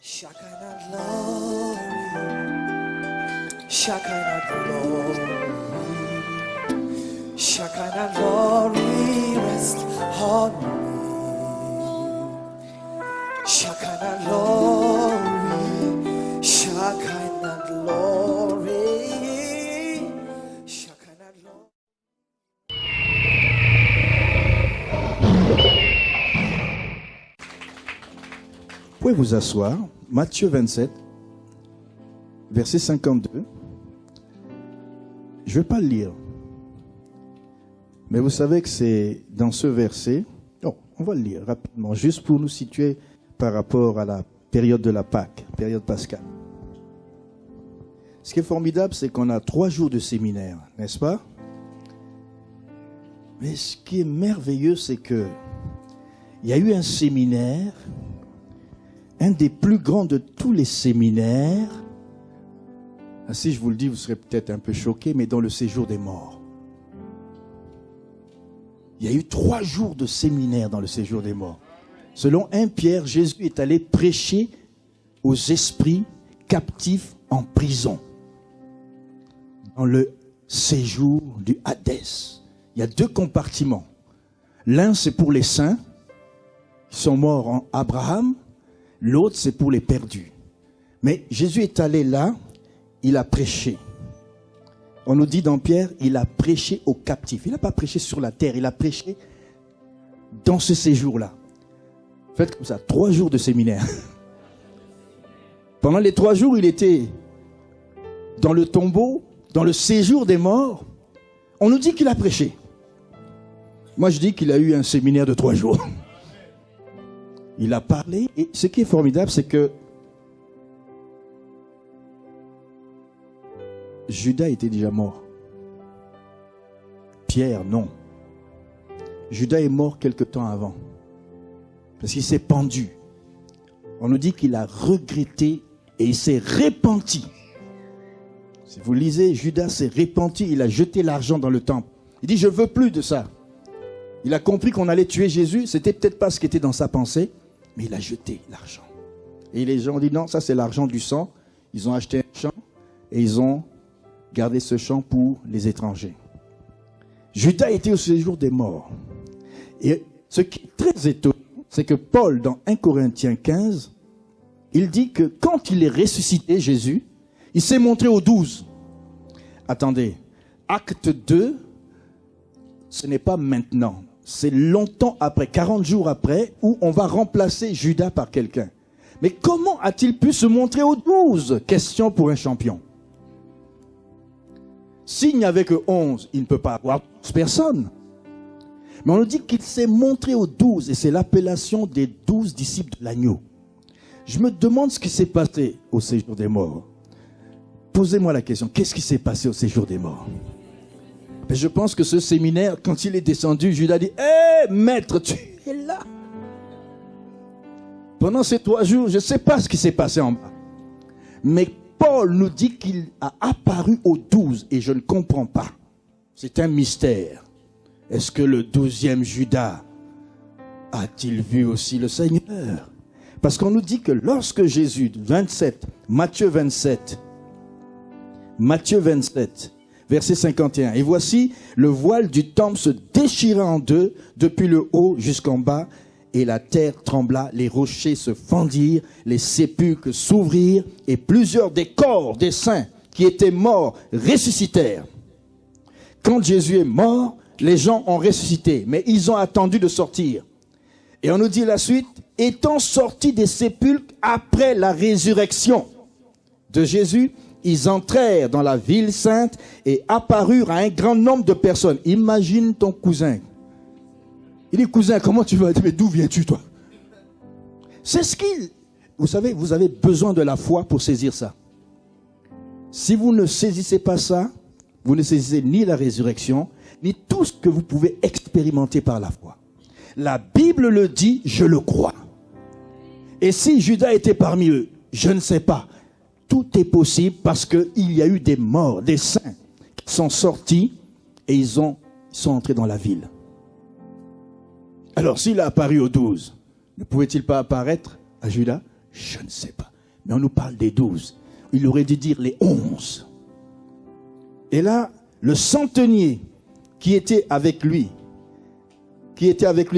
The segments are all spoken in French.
Shekinah glory, Shekinah glory, Shekinah glory, rest on me. Shekinah glory, Shekinah glory, Shekinah glory. Vous pouvez vous asseoir. Matthieu 27, verset 52. Je ne vais pas le lire. Mais vous savez que c'est dans ce verset. Oh, on va le lire rapidement, juste pour nous situer par rapport à la période de la Pâque, période pascale. Ce qui est formidable, c'est qu'on a 3 jours de séminaire, n'est-ce pas? Mais ce qui est merveilleux, c'est que il y a eu un séminaire, un des plus grands de tous les séminaires. Si je vous le dis, vous serez peut-être un peu choqués, mais dans le séjour des morts. Il y a eu 3 jours de séminaire dans le séjour des morts. Selon 1 Pierre, Jésus est allé prêcher aux esprits captifs en prison. Dans le séjour du Hadès. Il y a 2 compartiments. L'un, c'est pour les saints qui sont morts en Abraham. L'autre, c'est pour les perdus. Mais Jésus est allé là, il a prêché. On nous dit dans Pierre, il a prêché aux captifs. Il n'a pas prêché sur la terre, il a prêché dans ce séjour-là. Faites comme ça, 3 jours de séminaire. Pendant les 3 jours, il était dans le tombeau, dans le séjour des morts. On nous dit qu'il a prêché. Moi, je dis qu'il a eu un séminaire de 3 jours. Il a parlé, et ce qui est formidable, c'est que Judas était déjà mort. Pierre, non. Judas est mort quelque temps avant. Parce qu'il s'est pendu. On nous dit qu'il a regretté et il s'est repenti. Si vous lisez, Judas s'est repenti, il a jeté l'argent dans le temple. Il dit, je ne veux plus de ça. Il a compris qu'on allait tuer Jésus, c'était peut-être pas ce qui était dans sa pensée. Mais il a jeté l'argent. Et les gens ont dit non, ça c'est l'argent du sang. Ils ont acheté un champ et ils ont gardé ce champ pour les étrangers. Judas était au séjour des morts. Et ce qui est très étonnant, c'est que Paul, dans 1 Corinthiens 15, il dit que quand il est ressuscité, Jésus, il s'est montré aux 12. Attendez, acte 2, ce n'est pas maintenant. C'est longtemps après, 40 jours après, où on va remplacer Judas par quelqu'un. Mais comment a-t-il pu se montrer aux 12? Question pour un champion. S'il n'y avait que 11, il ne peut pas avoir 12 personnes. Mais on nous dit qu'il s'est montré aux 12, et c'est l'appellation des 12 disciples de l'agneau. Je me demande ce qui s'est passé au séjour des morts. Posez-moi la question, qu'est-ce qui s'est passé au séjour des morts? Mais je pense que ce séminaire, quand il est descendu, Judas dit, hé, maître, tu es là. Pendant ces 3 jours, je ne sais pas ce qui s'est passé en bas. Mais Paul nous dit qu'il a apparu aux 12 et je ne comprends pas. C'est un mystère. Est-ce que le 12e Judas a-t-il vu aussi le Seigneur? Parce qu'on nous dit que lorsque Jésus, Matthieu 27, verset 51. Et voici, le voile du temple se déchira en 2, depuis le haut jusqu'en bas, et la terre trembla, les rochers se fendirent, les sépulcres s'ouvrirent, et plusieurs des corps des saints qui étaient morts ressuscitèrent. Quand Jésus est mort, les gens ont ressuscité, mais ils ont attendu de sortir. Et on nous dit la suite, étant sortis des sépulcres après la résurrection de Jésus, ils entrèrent dans la ville sainte et apparurent à un grand nombre de personnes. Imagine ton cousin. Il dit, cousin, comment tu vas? Mais d'où viens-tu, toi? C'est ce qu'il... Vous savez, vous avez besoin de la foi pour saisir ça. Si vous ne saisissez pas ça, vous ne saisissez ni la résurrection, ni tout ce que vous pouvez expérimenter par la foi. La Bible le dit, je le crois. Et si Judas était parmi eux, je ne sais pas. Tout est possible parce qu'il y a eu des morts, des saints qui sont sortis et ils sont entrés dans la ville. Alors s'il a apparu aux 12, ne pouvait-il pas apparaître à Judas? Je ne sais pas. Mais on nous parle des 12. Il aurait dû dire les 11. Et là, le centenier qui était avec lui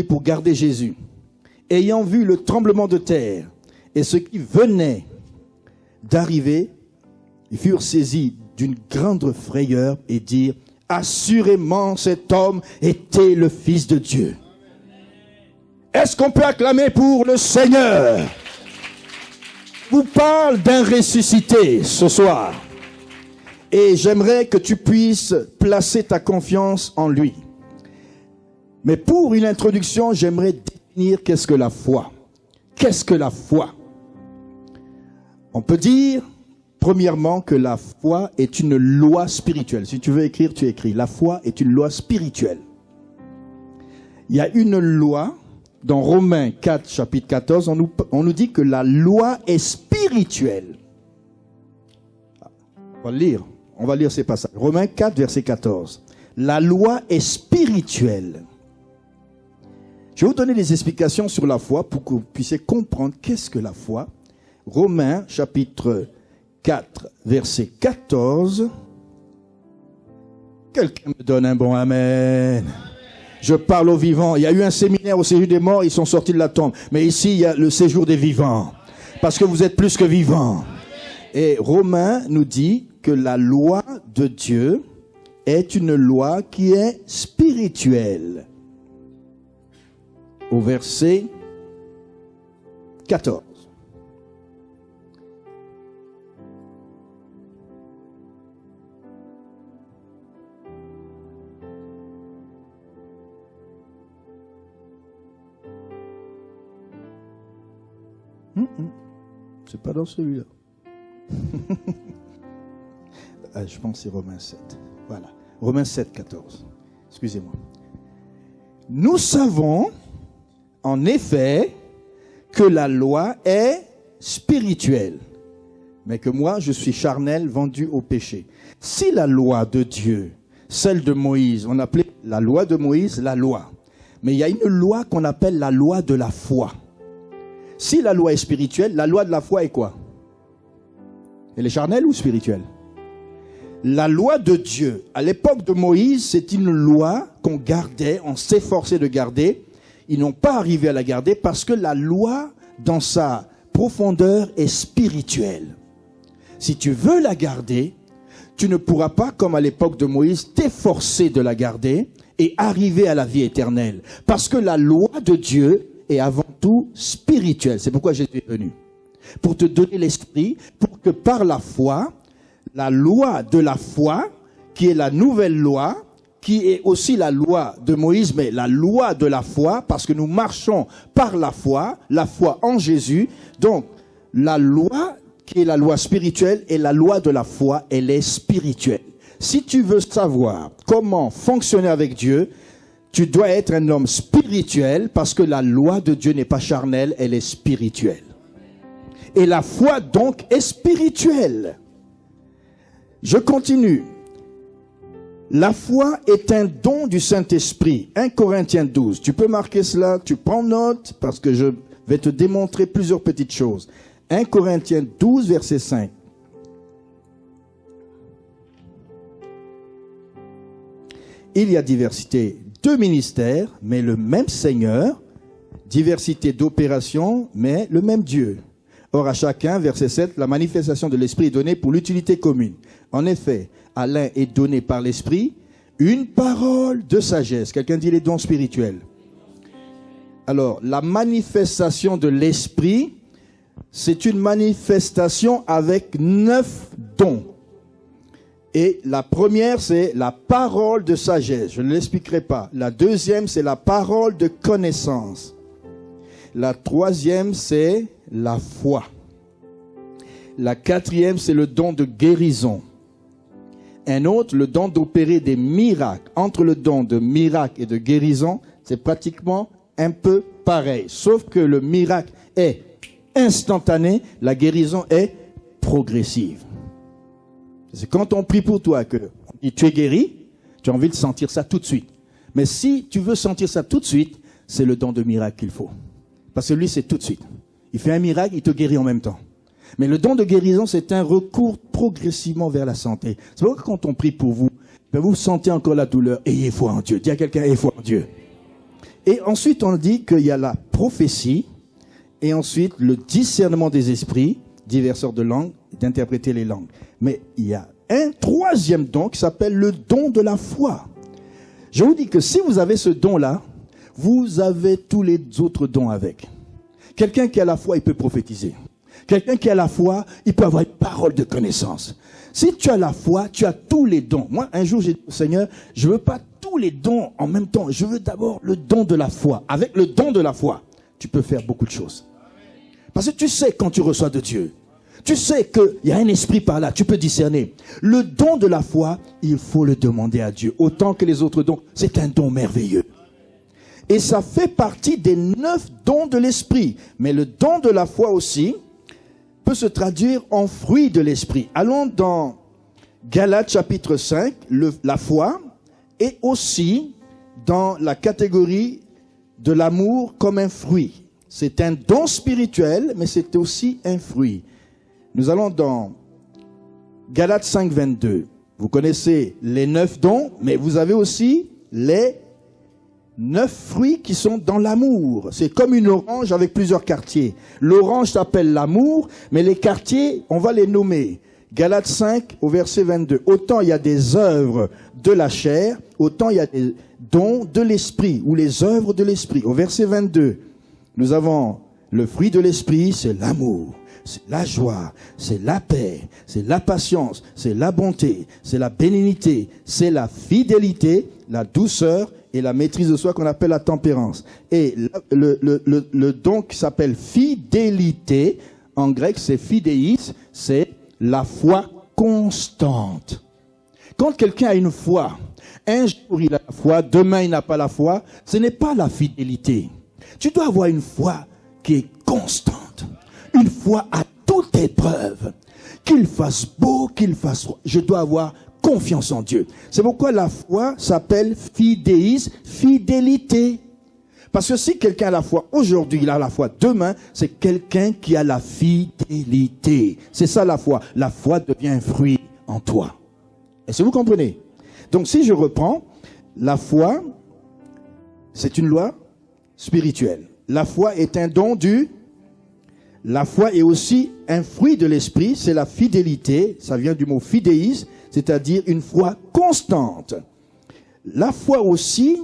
pour garder Jésus, ayant vu le tremblement de terre et ce qui venait d'arriver, ils furent saisis d'une grande frayeur et dirent: assurément cet homme était le Fils de Dieu. Est-ce qu'on peut acclamer pour le Seigneur? Je vous parle d'un ressuscité ce soir. Et j'aimerais que tu puisses placer ta confiance en lui. Mais pour une introduction, j'aimerais définir qu'est-ce que la foi. Qu'est-ce que la foi? On peut dire, premièrement, que la foi est une loi spirituelle. Si tu veux écrire, tu écris. La foi est une loi spirituelle. Il y a une loi, dans Romains 4, chapitre 14, on nous dit que la loi est spirituelle. On va lire ces passages. Romains 4, verset 14. La loi est spirituelle. Je vais vous donner des explications sur la foi pour que vous puissiez comprendre qu'est-ce que la foi. Romains chapitre 4, verset 14. Quelqu'un me donne un bon amen. Je parle aux vivants. Il y a eu un séminaire au séjour des morts, ils sont sortis de la tombe. Mais ici, il y a le séjour des vivants. Parce que vous êtes plus que vivants. Et Romains nous dit que la loi de Dieu est une loi qui est spirituelle. Au verset 14. C'est pas dans celui-là. Je pense que c'est Romains 7. Voilà. Romains 7, 14. Excusez-moi. Nous savons, en effet, que la loi est spirituelle, mais que moi, je suis charnel, vendu au péché. Si la loi de Dieu, celle de Moïse, on appelait la loi de Moïse la loi, mais il y a une loi qu'on appelle la loi de la foi. Si la loi est spirituelle, la loi de la foi est quoi? Elle est charnelle ou spirituelle? La loi de Dieu, à l'époque de Moïse, c'est une loi qu'on gardait, on s'efforçait de garder. Ils n'ont pas arrivé à la garder parce que la loi, dans sa profondeur, est spirituelle. Si tu veux la garder, tu ne pourras pas, comme à l'époque de Moïse, t'efforcer de la garder et arriver à la vie éternelle. Parce que la loi de Dieu est avant tout spirituelle. C'est pourquoi Jésus est venu. Pour te donner l'esprit, pour que par la foi, la loi de la foi, qui est la nouvelle loi, qui est aussi la loi de Moïse, mais la loi de la foi, parce que nous marchons par la foi en Jésus. Donc, la loi qui est la loi spirituelle et la loi de la foi, elle est spirituelle. Si tu veux savoir comment fonctionner avec Dieu, tu dois être un homme spirituel, parce que la loi de Dieu n'est pas charnelle, elle est spirituelle. Et la foi donc est spirituelle. Je continue. La foi est un don du Saint-Esprit. 1 Corinthiens 12. Tu peux marquer cela, tu prends note, parce que je vais te démontrer plusieurs petites choses. 1 Corinthiens 12, verset 5. Il y a diversité de ministères, mais le même Seigneur. Diversité d'opérations, mais le même Dieu. Or, à chacun, verset 7, la manifestation de l'Esprit est donnée pour l'utilité commune. En effet, à l'un est donné par l'Esprit une parole de sagesse. Quelqu'un dit les dons spirituels. Alors, la manifestation de l'Esprit, c'est une manifestation avec 9 dons. Et la première, c'est la parole de sagesse. Je ne l'expliquerai pas. La deuxième, c'est la parole de connaissance. La troisième, c'est la foi. La quatrième, c'est le don de guérison. Un autre, le don d'opérer des miracles. Entre le don de miracle et de guérison, c'est pratiquement un peu pareil. Sauf que le miracle est instantané, la guérison est progressive. C'est quand on prie pour toi que tu es guéri, tu as envie de sentir ça tout de suite. Mais si tu veux sentir ça tout de suite, c'est le don de miracle qu'il faut. Parce que lui, c'est tout de suite. Il fait un miracle, il te guérit en même temps. Mais le don de guérison, c'est un recours progressivement vers la santé. C'est pourquoi quand on prie pour vous, vous sentez encore la douleur, ayez foi en Dieu. Dis à quelqu'un, ayez foi en Dieu. Et ensuite, on dit qu'il y a la prophétie, et ensuite le discernement des esprits, diverses sortes de langues, d'interpréter les langues. Mais il y a un troisième don qui s'appelle le don de la foi. Je vous dis que si vous avez ce don-là, vous avez tous les autres dons avec. Quelqu'un qui a la foi, il peut prophétiser. Quelqu'un qui a la foi, il peut avoir une parole de connaissance. Si tu as la foi, tu as tous les dons. Moi, un jour, j'ai dit au Seigneur, je veux pas tous les dons en même temps. Je veux d'abord le don de la foi. Avec le don de la foi, tu peux faire beaucoup de choses. Parce que tu sais quand tu reçois de Dieu. Tu sais qu'il y a un esprit par là, tu peux discerner. Le don de la foi, il faut le demander à Dieu. Autant que les autres dons, c'est un don merveilleux. Et ça fait partie des 9 dons de l'esprit. Mais le don de la foi aussi peut se traduire en fruit de l'esprit. Allons dans Galates chapitre 5, la foi, et aussi dans la catégorie de l'amour comme un fruit. C'est un don spirituel, mais c'est aussi un fruit. Nous allons dans Galates 5, 22. Vous connaissez les 9 dons, mais vous avez aussi les 9 fruits qui sont dans l'amour. C'est comme une orange avec plusieurs quartiers. L'orange s'appelle l'amour, mais les quartiers, on va les nommer. Galates 5 au verset 22. Autant il y a des œuvres de la chair, autant il y a des dons de l'esprit, ou les œuvres de l'esprit. Au verset 22, nous avons le fruit de l'esprit, c'est l'amour. C'est la joie, c'est la paix, c'est la patience, c'est la bonté, c'est la bénignité, c'est la fidélité, la douceur et la maîtrise de soi qu'on appelle la tempérance. Et le don qui s'appelle fidélité, en grec c'est fidéis, c'est la foi constante. Quand quelqu'un a une foi, un jour il a la foi, demain il n'a pas la foi, ce n'est pas la fidélité. Tu dois avoir une foi qui est constante. Une foi à toute épreuve. Qu'il fasse beau, qu'il fasse froid. Je dois avoir confiance en Dieu. C'est pourquoi la foi s'appelle fidéis, fidélité. Parce que si quelqu'un a la foi aujourd'hui, il a la foi demain, c'est quelqu'un qui a la fidélité. C'est ça la foi. La foi devient un fruit en toi. Est-ce que vous comprenez? Donc si je reprends, la foi, c'est une loi spirituelle. La foi est un don du... La foi est aussi un fruit de l'esprit, c'est la fidélité, ça vient du mot fidéis, c'est-à-dire une foi constante. La foi aussi,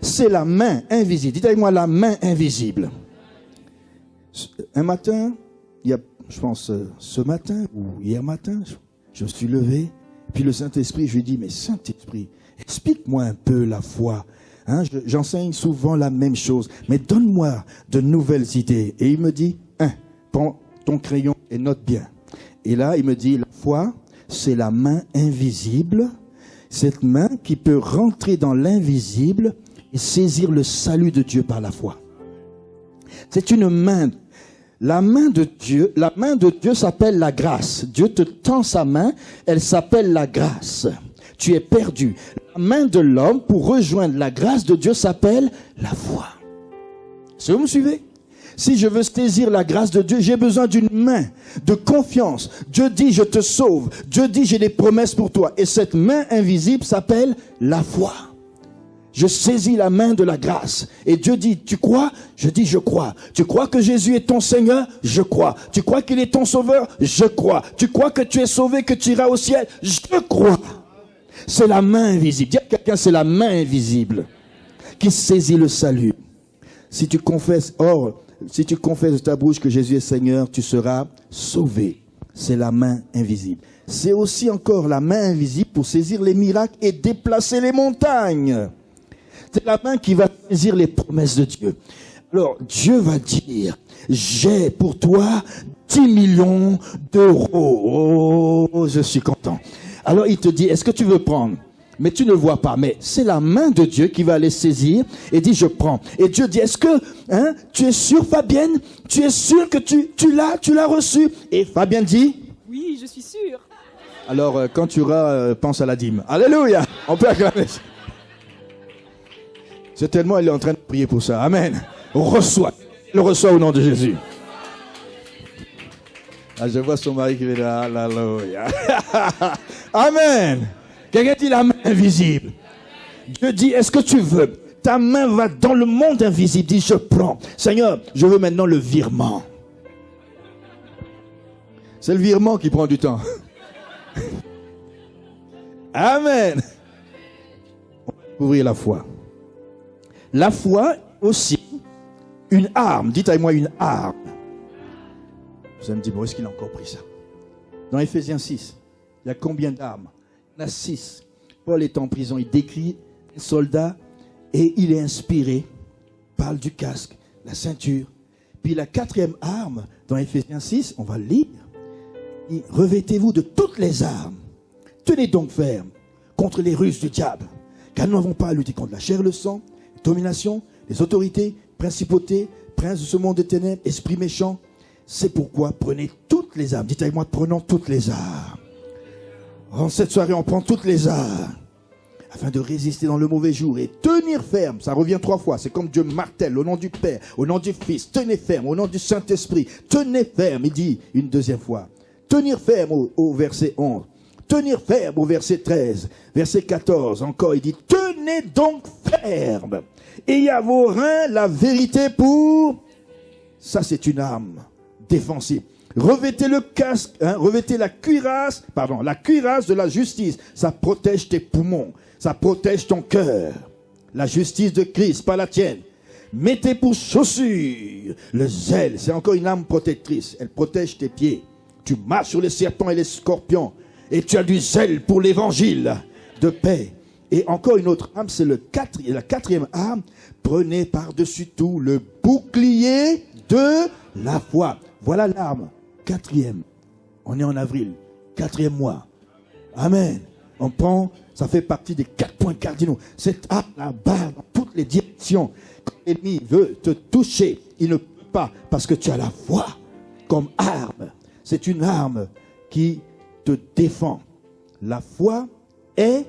c'est la main invisible. Dites avec moi la main invisible. Un matin, il y a, je pense ce matin ou hier matin, je me suis levé, puis le Saint-Esprit, je lui ai dit, mais Saint-Esprit, explique-moi un peu la foi. Hein, j'enseigne souvent la même chose, mais donne-moi de nouvelles idées. Et il me dit, prends ton crayon et note bien. Et là, il me dit, la foi, c'est la main invisible, cette main qui peut rentrer dans l'invisible et saisir le salut de Dieu par la foi. C'est une main. La main de Dieu s'appelle la grâce. Dieu te tend sa main, elle s'appelle la grâce. Tu es perdu. La main de l'homme pour rejoindre la grâce de Dieu s'appelle la foi. Est-ce que vous me suivez? Si je veux saisir la grâce de Dieu, j'ai besoin d'une main de confiance. Dieu dit, je te sauve. Dieu dit, j'ai des promesses pour toi. Et cette main invisible s'appelle la foi. Je saisis la main de la grâce. Et Dieu dit, tu crois? Je dis, je crois. Tu crois que Jésus est ton Seigneur? Je crois. Tu crois qu'il est ton Sauveur? Je crois. Tu crois que tu es sauvé, que tu iras au ciel? Je crois. C'est la main invisible. Dis à quelqu'un, c'est la main invisible qui saisit le salut. Si tu confesses, si tu confesses de ta bouche que Jésus est Seigneur, tu seras sauvé. C'est la main invisible. C'est aussi encore la main invisible pour saisir les miracles et déplacer les montagnes. C'est la main qui va saisir les promesses de Dieu. Alors, Dieu va dire, j'ai pour toi 10 millions d'euros. Oh, je suis content. Alors, il te dit, est-ce que tu veux prendre? Mais tu ne le vois pas. Mais c'est la main de Dieu qui va les saisir et dit, je prends. Et Dieu dit, est-ce que, tu es sûr, Fabienne? Tu es sûr que tu l'as reçu? Et Fabienne dit, oui, je suis sûre. Alors, quand tu auras, pense à la dîme. Alléluia! On peut acclamer. C'est tellement, elle est en train de prier pour ça. Amen. Reçois. Le reçois au nom de Jésus. Ah, je vois son mari qui est là. Alléluia. Amen. Quelqu'un dit la main invisible. Dieu dit, est-ce que tu veux? Ta main va dans le monde invisible. Dis, je prends. Seigneur, je veux maintenant le virement. C'est le virement qui prend du temps. Amen. On va ouvrir la foi. La foi aussi, une arme. Dites avec moi une arme. Vous allez me dire, bon, est-ce qu'il a encore pris ça? Dans Éphésiens 6, il y a combien d'armes? Il y en a 6. Paul est en prison, il décrit un soldat et il est inspiré, parle du casque, la ceinture. Puis la 4e arme, dans Éphésiens 6, on va le lire. Revêtez-vous de toutes les armes. Tenez donc ferme contre les ruses du diable, car nous n'avons pas à lutter contre la chair et le sang, les dominations, les autorités, principautés, princes de ce monde de ténèbres, esprits méchants. C'est pourquoi prenez toutes les armes. Dites avec moi, prenons toutes les armes. En cette soirée, on prend toutes les armes afin de résister dans le mauvais jour et tenir ferme. Ça revient 3 fois. C'est comme Dieu martèle au nom du Père, au nom du Fils. Tenez ferme au nom du Saint-Esprit. Tenez ferme, il dit une 2e fois. Tenir ferme au verset 11. Tenir ferme au verset 13. Verset 14 encore, il dit, tenez donc ferme. Ayez à vos reins la vérité pour... Ça, c'est une arme défensive. Revêtez le casque, revêtez la cuirasse de la justice. Ça protège tes poumons, ça protège ton cœur. La justice de Christ, pas la tienne. Mettez pour chaussure le zèle. C'est encore une arme protectrice. Elle protège tes pieds. Tu marches sur les serpents et les scorpions. Et tu as du zèle pour l'évangile de paix. Et encore une autre arme, c'est la 4e arme. Prenez par-dessus tout le bouclier de la foi. Voilà l'arme. 4e. On est en avril. 4e mois. Amen. On prend, ça fait partie des 4 points cardinaux. Cette arme là-bas, dans toutes les directions. Quand l'ennemi veut te toucher, il ne peut pas parce que tu as la foi comme arme. C'est une arme qui te défend. La foi est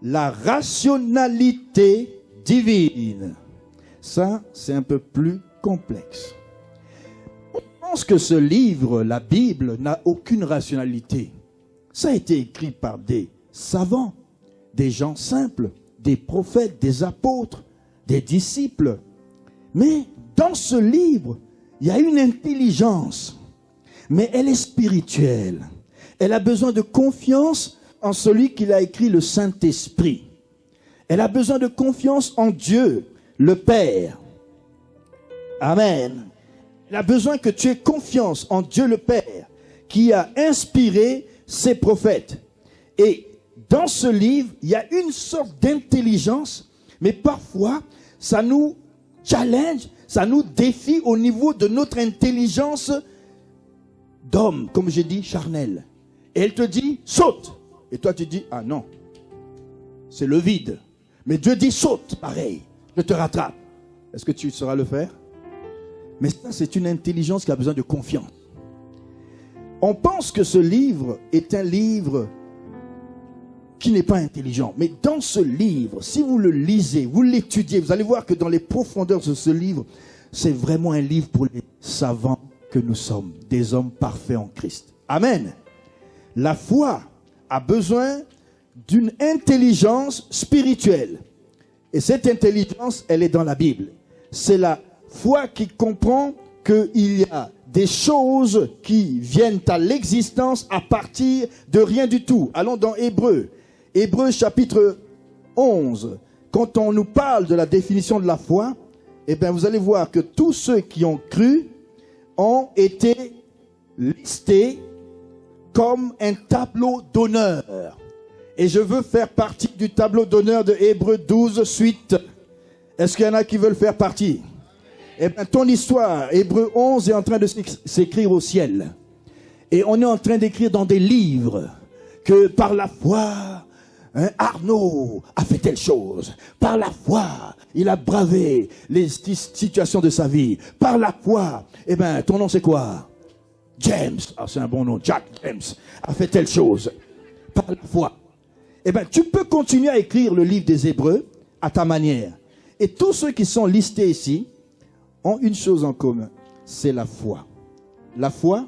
la rationalité divine. Ça, c'est un peu plus complexe. On pense que ce livre, la Bible, n'a aucune rationalité. Ça a été écrit par des savants, des gens simples, des prophètes, des apôtres, des disciples. Mais dans ce livre, il y a une intelligence, mais elle est spirituelle. Elle a besoin de confiance en celui qui l'a écrit, le Saint-Esprit. Elle a besoin de confiance en Dieu, le Père. Amen. Elle a besoin que tu aies confiance en Dieu le Père, qui a inspiré ses prophètes. Et dans ce livre, il y a une sorte d'intelligence, mais parfois, ça nous challenge, ça nous défie au niveau de notre intelligence d'homme, comme j'ai dit, charnel. Et elle te dit, saute. Et toi, tu dis, ah non, c'est le vide. Mais Dieu dit, saute, pareil, je te rattrape. Est-ce que tu sauras le faire? Mais ça, c'est une intelligence qui a besoin de confiance. On pense que ce livre est un livre qui n'est pas intelligent. Mais dans ce livre, si vous le lisez, vous l'étudiez, vous allez voir que dans les profondeurs de ce livre, c'est vraiment un livre pour les savants que nous sommes, des hommes parfaits en Christ. Amen. La foi a besoin d'une intelligence spirituelle. Et cette intelligence, elle est dans la Bible. C'est la foi qui comprend qu'il y a des choses qui viennent à l'existence à partir de rien du tout. Allons dans Hébreux. Hébreux chapitre 11. Quand on nous parle de la définition de la foi, eh bien vous allez voir que tous ceux qui ont cru ont été listés comme un tableau d'honneur. Et je veux faire partie du tableau d'honneur de Hébreux 12 suite. Est-ce qu'il y en a qui veulent faire partie? Eh bien, ton histoire, Hébreux 11, est en train de s'écrire au ciel. Et on est en train d'écrire dans des livres que par la foi, Arnaud a fait telle chose. Par la foi, il a bravé les situations de sa vie. Par la foi, eh bien, ton nom c'est quoi? James, c'est un bon nom, Jack James, a fait telle chose. Par la foi. Eh bien, tu peux continuer à écrire le livre des Hébreux à ta manière. Et tous ceux qui sont listés ici ont une chose en commun, c'est la foi. La foi,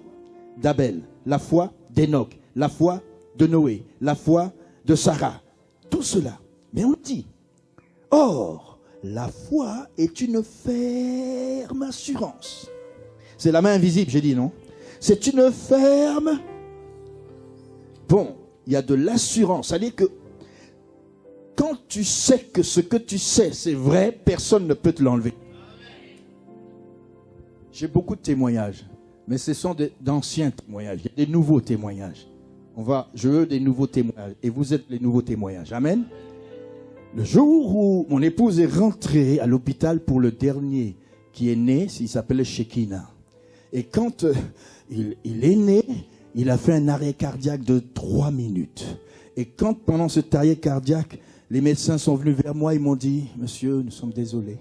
d'Abel, la foi d'Enoch, la foi de Noé, la foi de Sarah. Tout cela. Mais on dit, or, la foi est une ferme assurance. C'est la main invisible, j'ai dit, non? C'est une ferme. Bon, il y a de l'assurance. C'est-à-dire que quand tu sais que ce que tu sais, c'est vrai, personne ne peut te l'enlever. J'ai beaucoup de témoignages, mais ce sont d'anciens témoignages. Il y a des nouveaux témoignages. Je veux des nouveaux témoignages. Et vous êtes les nouveaux témoignages. Amen. Le jour où mon épouse est rentrée à l'hôpital pour le dernier qui est né, il s'appelait Shekinah. Et quand il est né, il a fait un arrêt cardiaque de 3 minutes. Et quand pendant cet arrêt cardiaque, les médecins sont venus vers moi, ils m'ont dit, monsieur, nous sommes désolés.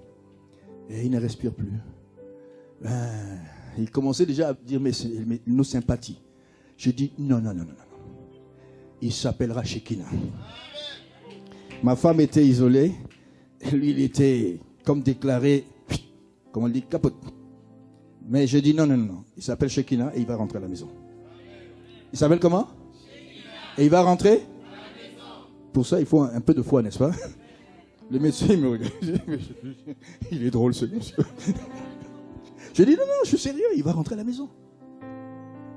Et il ne respire plus. Il commençait déjà à dire, mais nos sympathies. J'ai dit, non. Il s'appellera Shekinah. Ma femme était isolée. Lui, il était comme déclaré, comment on dit, capote. Mais j'ai dit, non. Il s'appelle Shekinah et il va rentrer à la maison. Il s'appelle comment? Et il va rentrer? Pour ça, il faut un peu de foi, n'est-ce pas? Le médecin me regarde. Il est drôle, ce monsieur. J'ai dit, non, je suis sérieux, il va rentrer à la maison.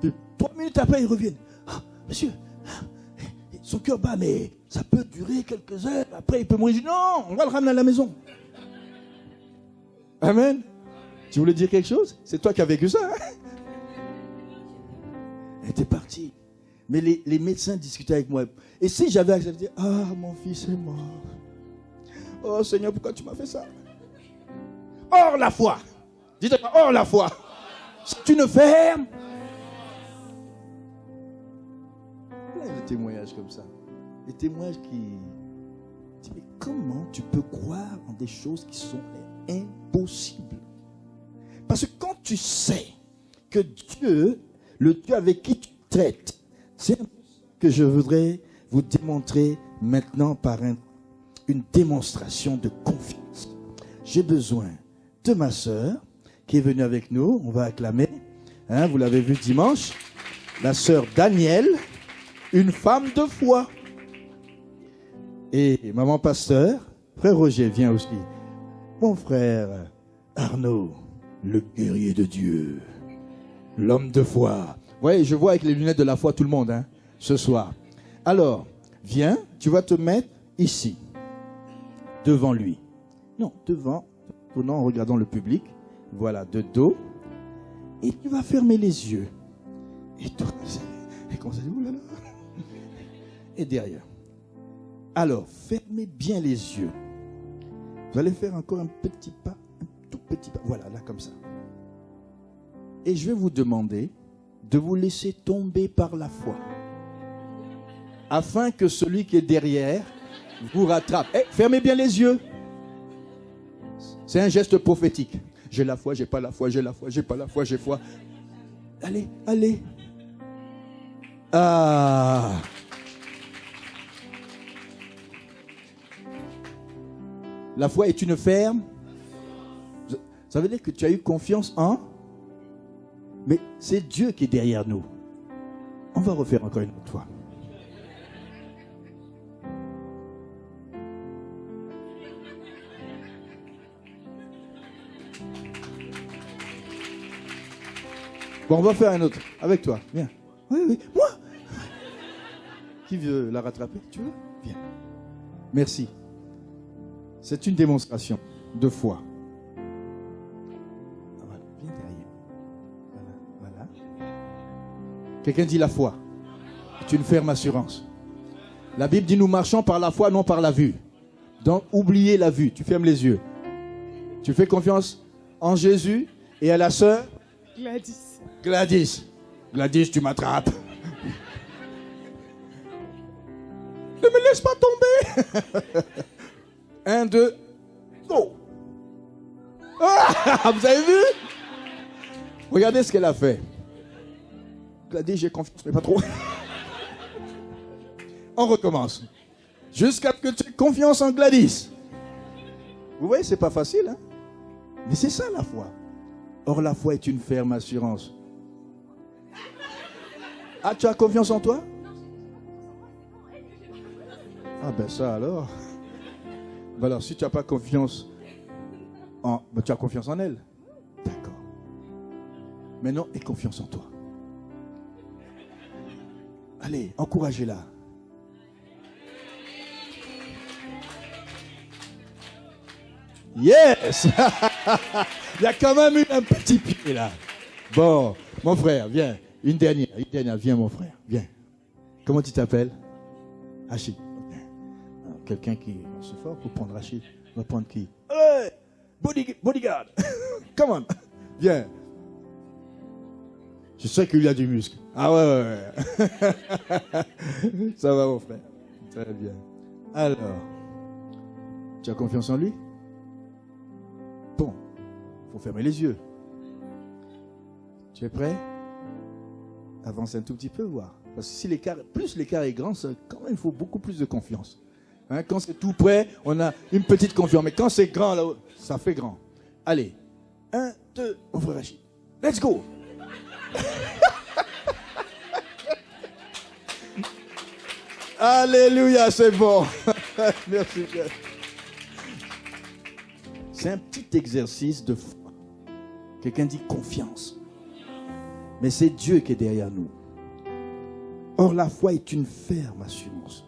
Et 3 minutes après, ils reviennent. Ah, monsieur, son cœur bat, mais ça peut durer quelques heures. Après, il peut mourir. Je dis, non, on va le ramener à la maison. Amen. Tu voulais dire quelque chose? C'est toi qui as vécu ça. Elle était partie. Mais les médecins discutaient avec moi. Et si j'avais accepté, ah, mon fils est mort. Oh Seigneur, pourquoi tu m'as fait ça? Hors la foi. Dites-moi, hors la foi. C'est une ferme. Là, il y a des témoignages comme ça. Des témoignages qui disent, mais comment tu peux croire en des choses qui sont impossibles? Parce que quand tu sais que Dieu, le Dieu avec qui tu traites, c'est ce que je voudrais vous démontrer maintenant par une démonstration de confiance. J'ai besoin de ma sœur qui est venue avec nous. On va acclamer. Vous l'avez vu dimanche. La sœur Danielle, une femme de foi. Et maman pasteur, frère Roger vient aussi. Mon frère Arnaud, le guerrier de Dieu, l'homme de foi. Ouais, je vois avec les lunettes de la foi tout le monde, ce soir. Alors, viens, tu vas te mettre ici, devant lui. Non, devant, en regardant le public. Voilà, de dos. Et tu vas fermer les yeux. Et tout, et comme ça, oulala. Et derrière. Alors, fermez bien les yeux. Vous allez faire encore un petit pas, un tout petit pas. Voilà, là, comme ça. Et je vais vous demander de vous laisser tomber par la foi. Afin que celui qui est derrière vous rattrape. Fermez bien les yeux. C'est un geste prophétique. J'ai la foi, j'ai pas la foi, j'ai la foi, j'ai pas la foi, j'ai foi. Allez. Ah. La foi est une ferme. Ça veut dire que tu as eu confiance en... Mais c'est Dieu qui est derrière nous. On va refaire encore une autre fois. Bon, on va faire un autre. Avec toi. Viens. Oui. Moi. Qui veut la rattraper? Tu veux? Viens. Merci. C'est une démonstration de foi. Voilà. Viens derrière. Voilà. Quelqu'un dit la foi. C'est une ferme assurance. La Bible dit nous marchons par la foi, non par la vue. Donc, oubliez la vue. Tu fermes les yeux. Tu fais confiance en Jésus et à la sœur Gladys. Gladys, tu m'attrapes. Ne me laisse pas tomber. 1, 2, go. Ah, vous avez vu? Regardez ce qu'elle a fait. Gladys, j'ai confiance, mais pas trop. On recommence. Jusqu'à ce que tu aies confiance en Gladys. Vous voyez, c'est pas facile, hein? Mais c'est ça la foi. Or, la foi est une ferme assurance. Ah, tu as confiance en toi? Ah ben ça alors. Ben alors si tu n'as pas confiance ben, tu as confiance en elle. D'accord. Maintenant, aie confiance en toi. Allez, encouragez-la. Yes. Il y a quand même eu un petit pied là. Bon, mon frère, viens. Une dernière. Viens mon frère, viens. Comment tu t'appelles? Achille. Quelqu'un qui... C'est fort pour prendre Achille. On va prendre qui? Hey, bodyguard. Come on. Viens. Je sais qu'il y a du muscle. Ah ouais. Ça va mon frère. Très bien. Alors, tu as confiance en lui? Bon, il faut fermer les yeux. Tu es prêt? Avance un tout petit peu, voir. Parce que si plus l'écart est grand, quand même, il faut beaucoup plus de confiance. Hein, quand c'est tout près, on a une petite confiance. Mais quand c'est grand, là, ça fait grand. Allez. 1, 2, mon frère Rachid. Let's go! Alléluia, c'est bon. Merci. C'est un petit exercice de foi. Quelqu'un dit confiance. Mais c'est Dieu qui est derrière nous. Or, la foi est une ferme assurance.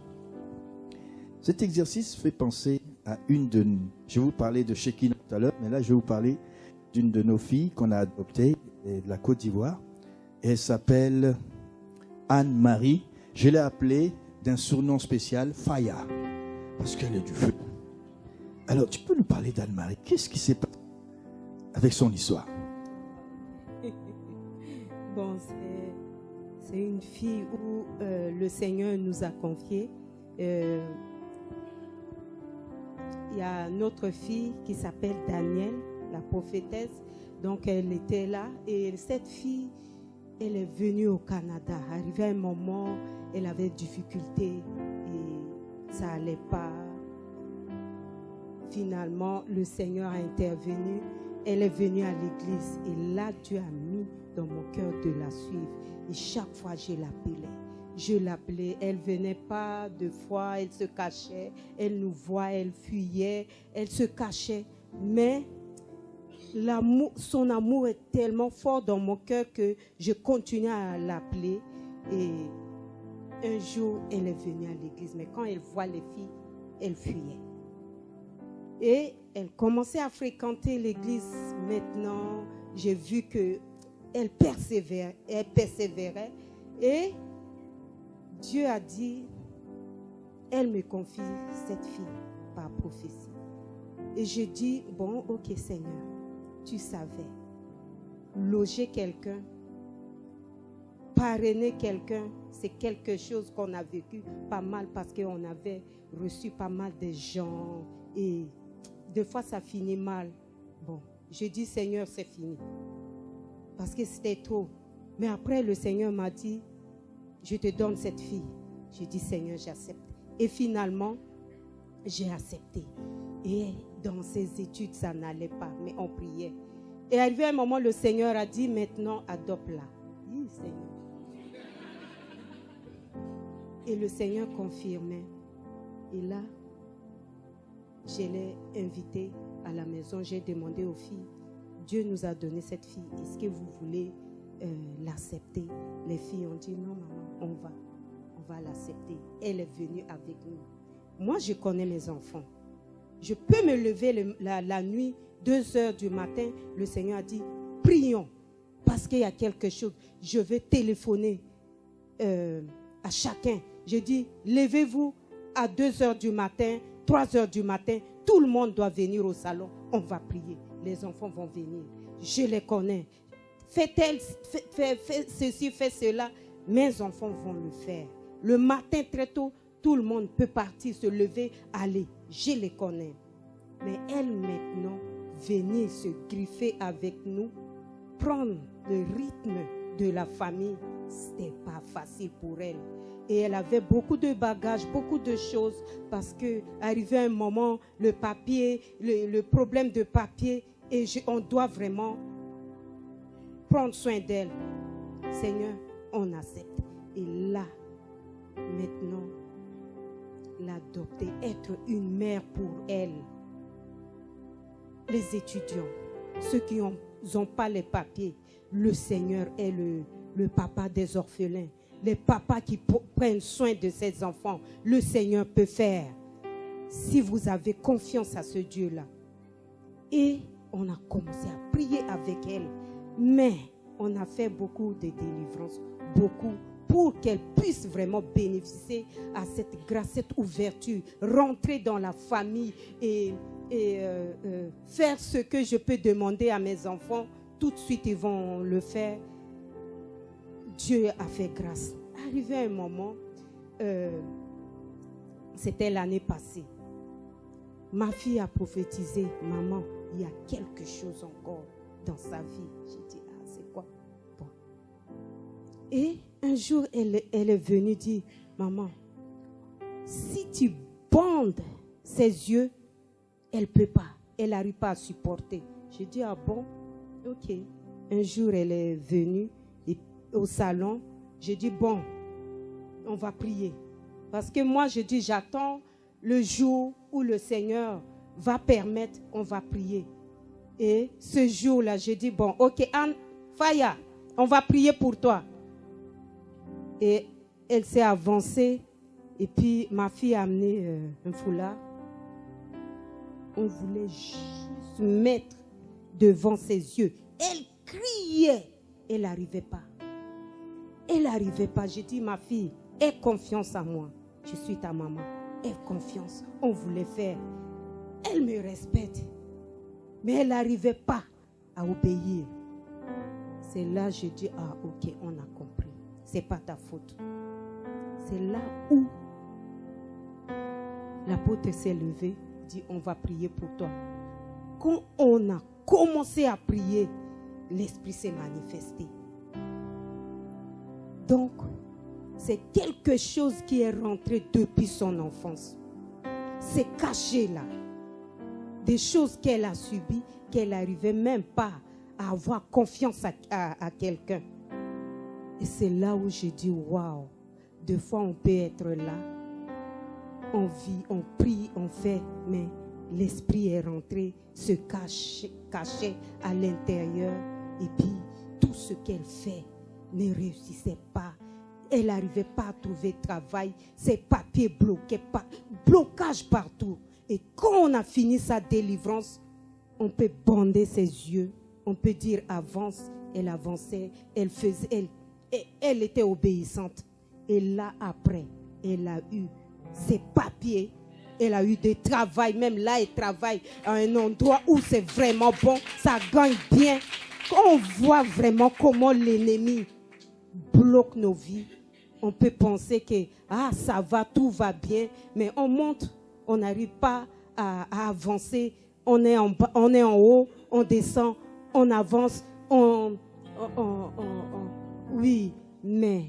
Cet exercice fait penser à une de nous. Je vais vous parler de Shekinah tout à l'heure, mais là, je vais vous parler d'une de nos filles qu'on a adoptée de la Côte d'Ivoire. Elle s'appelle Anne-Marie. Je l'ai appelée d'un surnom spécial, Faya, parce qu'elle est du feu. Alors, tu peux nous parler d'Anne-Marie? Qu'est-ce qui s'est passé avec son histoire? Bon, c'est une fille où le Seigneur nous a confié. Il y a notre fille qui s'appelle Danielle, la prophétesse. Donc, elle était là. Et cette fille, elle est venue au Canada. Arrivé à un moment, elle avait difficulté et ça n'allait pas. Finalement, le Seigneur a intervenu. Elle est venue à l'église et là, Dieu a mis dans mon cœur de la suivre. Et chaque fois, je l'appelais. Elle venait pas de fois, elle se cachait. Elle nous voit, elle fuyait, elle se cachait. Mais son amour est tellement fort dans mon cœur que je continue à l'appeler. Et un jour, elle est venue à l'église. Mais quand elle voit les filles, elle fuyait. Et elle commençait à fréquenter l'église. Maintenant, j'ai vu qu'elle persévérait. Et Dieu a dit, elle me confie cette fille par prophétie. Et je dis, bon, ok Seigneur, tu savais. Loger quelqu'un, parrainer quelqu'un, c'est quelque chose qu'on a vécu pas mal parce qu'on avait reçu pas mal de gens et des fois ça finit mal. Bon, je dis Seigneur, c'est fini. Parce que c'était trop. Mais après le Seigneur m'a dit, je te donne cette fille. J'ai dit Seigneur, j'accepte. Et finalement, j'ai accepté. Et dans ses études, ça n'allait pas, mais on priait. Et arrivé un moment, le Seigneur a dit, maintenant, adopte-la. Oui, Seigneur. Et le Seigneur confirmait. Et là, je l'ai invitée à la maison. J'ai demandé aux filles, Dieu nous a donné cette fille. Est-ce que vous voulez l'accepter? Les filles ont dit, non maman, on va l'accepter. Elle est venue avec nous. Moi, je connais mes enfants. Je peux me lever la nuit, 2h du matin. Le Seigneur a dit, prions. Parce qu'il y a quelque chose. Je vais téléphoner à chacun. Je dis, levez-vous à 2h du matin, 3h du matin. Tout le monde doit venir au salon. On va prier. Les enfants vont venir. Je les connais. Fais ceci, fais cela. Mes enfants vont le faire. Le matin très tôt, tout le monde peut partir, se lever, aller. Je les connais. Mais elle maintenant, venir se griffer avec nous, prendre le rythme de la famille, c'était pas facile pour elle. Et elle avait beaucoup de bagages, beaucoup de choses, parce que arrivé un moment, le papier, le problème de papier, et on doit vraiment prendre soin d'elle. Seigneur, on accepte. Et là, maintenant, l'adopter, être une mère pour elle. Les étudiants, ceux qui n'ont pas les papiers, le Seigneur est le papa des orphelins. Les papas qui prennent soin de ces enfants, le Seigneur peut faire. Si vous avez confiance à ce Dieu-là. Et on a commencé à prier avec elle. Mais on a fait beaucoup de délivrances, beaucoup, pour qu'elle puisse vraiment bénéficier à cette grâce, cette ouverture, rentrer dans la famille et faire ce que je peux demander à mes enfants. Tout de suite, ils vont le faire. Dieu a fait grâce. Arrivé un moment, c'était l'année passée. Ma fille a prophétisé, maman, il y a quelque chose encore dans sa vie. J'ai dit, ah, c'est quoi? Bon. Et un jour, elle est venue dire, maman, si tu bandes ses yeux, elle ne peut pas. Elle n'arrive pas à supporter. J'ai dit, ah bon? Ok. Un jour, elle est venue au salon. J'ai dit, bon, on va prier. Parce que moi, je dis, j'attends le jour où le Seigneur va permettre, on va prier. Et ce jour-là, j'ai dit, bon, ok, Anne, Faya, on va prier pour toi. Et elle s'est avancée. Et puis, ma fille a amené un foulard. On voulait juste mettre devant ses yeux. Elle criait. Elle n'arrivait pas. Elle n'arrivait pas. J'ai dit, ma fille, aie confiance en moi. Je suis ta maman. Aie confiance. On voulait faire. Elle me respecte. Mais elle n'arrivait pas à obéir. C'est là que je dis, ah ok, on a compris. Ce n'est pas ta faute. C'est là où l'apôtre s'est levé, dit, on va prier pour toi. Quand on a commencé à prier, l'Esprit s'est manifesté. Donc, c'est quelque chose qui est rentré depuis son enfance. C'est caché là. Des choses qu'elle a subies, qu'elle n'arrivait même pas à avoir confiance à quelqu'un. Et c'est là où j'ai dit, waouh, des fois on peut être là, on vit, on prie, on fait, mais l'esprit est rentré, se cachait à l'intérieur. Et puis, tout ce qu'elle fait ne réussissait pas. Elle n'arrivait pas à trouver travail. Ses papiers bloquaient, blocage partout. Et quand on a fini sa délivrance, on peut bander ses yeux. On peut dire avance. Elle avançait. Elle était obéissante. Et là, après, elle a eu ses papiers. Elle a eu des travail. Même là, elle travaille à un endroit où c'est vraiment bon. Ça gagne bien. Quand on voit vraiment comment l'ennemi bloque nos vies, on peut penser que ça va, tout va bien. Mais on monte, on n'arrive pas à avancer. On est en bas, on est en haut, on descend, on avance. Oui, mais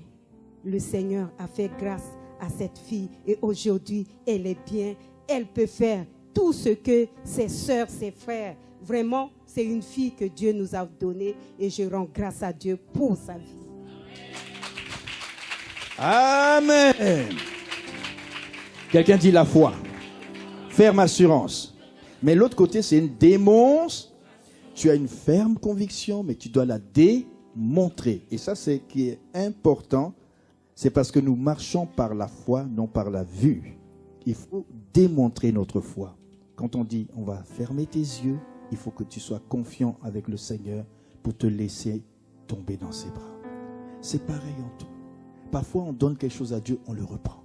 le Seigneur a fait grâce à cette fille. Et aujourd'hui, elle est bien. Elle peut faire tout ce que ses sœurs, ses frères. Vraiment, c'est une fille que Dieu nous a donnée. Et je rends grâce à Dieu pour sa vie. Amen. Quelqu'un dit la foi. Ferme assurance. Mais l'autre côté, c'est une démonstration. Tu as une ferme conviction, mais tu dois la démontrer. Et ça, c'est ce qui est important. C'est parce que nous marchons par la foi, non par la vue. Il faut démontrer notre foi. Quand on dit, on va fermer tes yeux, il faut que tu sois confiant avec le Seigneur pour te laisser tomber dans ses bras. C'est pareil en tout. Parfois, on donne quelque chose à Dieu, on le reprend.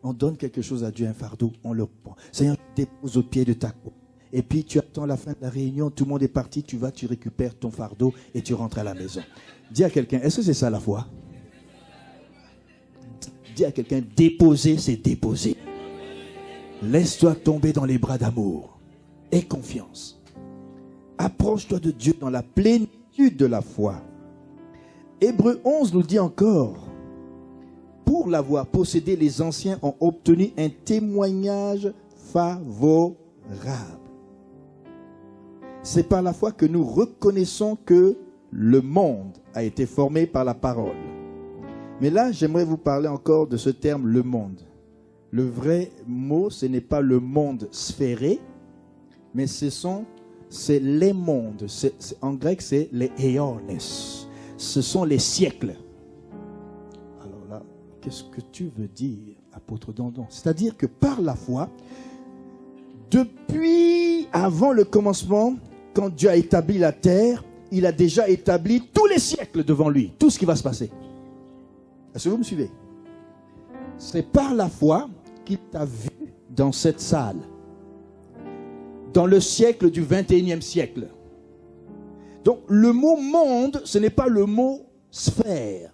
On donne quelque chose à Dieu, un fardeau, on le reprend. Seigneur, tu déposes au pied de ta croix. Et puis, tu attends la fin de la réunion, tout le monde est parti, tu vas, tu récupères ton fardeau et tu rentres à la maison. Dis à quelqu'un, est-ce que c'est ça la foi? Dis à quelqu'un, déposer, c'est déposer. Laisse-toi tomber dans les bras d'amour. Aie confiance. Approche-toi de Dieu dans la plénitude de la foi. Hébreux 11 nous dit encore, pour l'avoir possédé, les anciens ont obtenu un témoignage favorable. C'est par la foi que nous reconnaissons que le monde a été formé par la parole. Mais là, j'aimerais vous parler encore de ce terme, le monde. Le vrai mot, ce n'est pas le monde sphéré, mais c'est les mondes. En grec, c'est les aeones. Ce sont les siècles. Alors là, qu'est-ce que tu veux dire, apôtre Dandon? C'est-à-dire que par la foi, depuis avant le commencement, quand Dieu a établi la terre, il a déjà établi tous les siècles devant lui, tout ce qui va se passer. Est-ce que vous me suivez? C'est par la foi qu'il t'a vu dans cette salle, dans le siècle du 21e siècle. Donc le mot monde, ce n'est pas le mot sphère,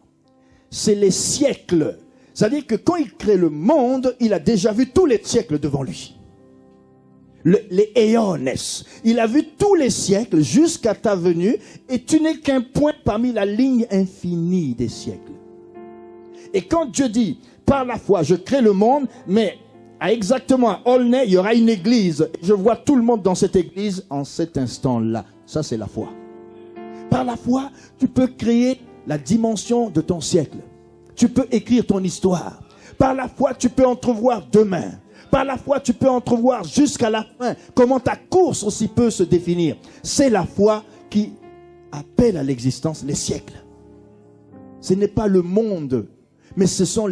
c'est les siècles. C'est-à-dire que quand il crée le monde, il a déjà vu tous les siècles devant lui. Les aeones. Il a vu tous les siècles jusqu'à ta venue, et tu n'es qu'un point parmi la ligne infinie des siècles. Et quand Dieu dit, par la foi, je crée le monde, mais exactement à Aulnay, il y aura une église. Je vois tout le monde dans cette église en cet instant-là. Ça, c'est la foi. Par la foi, tu peux créer la dimension de ton siècle. Tu peux écrire ton histoire. Par la foi, tu peux entrevoir demain. Par la foi, tu peux entrevoir jusqu'à la fin comment ta course aussi peut se définir. C'est la foi qui appelle à l'existence les siècles. Ce n'est pas le monde, mais ce sont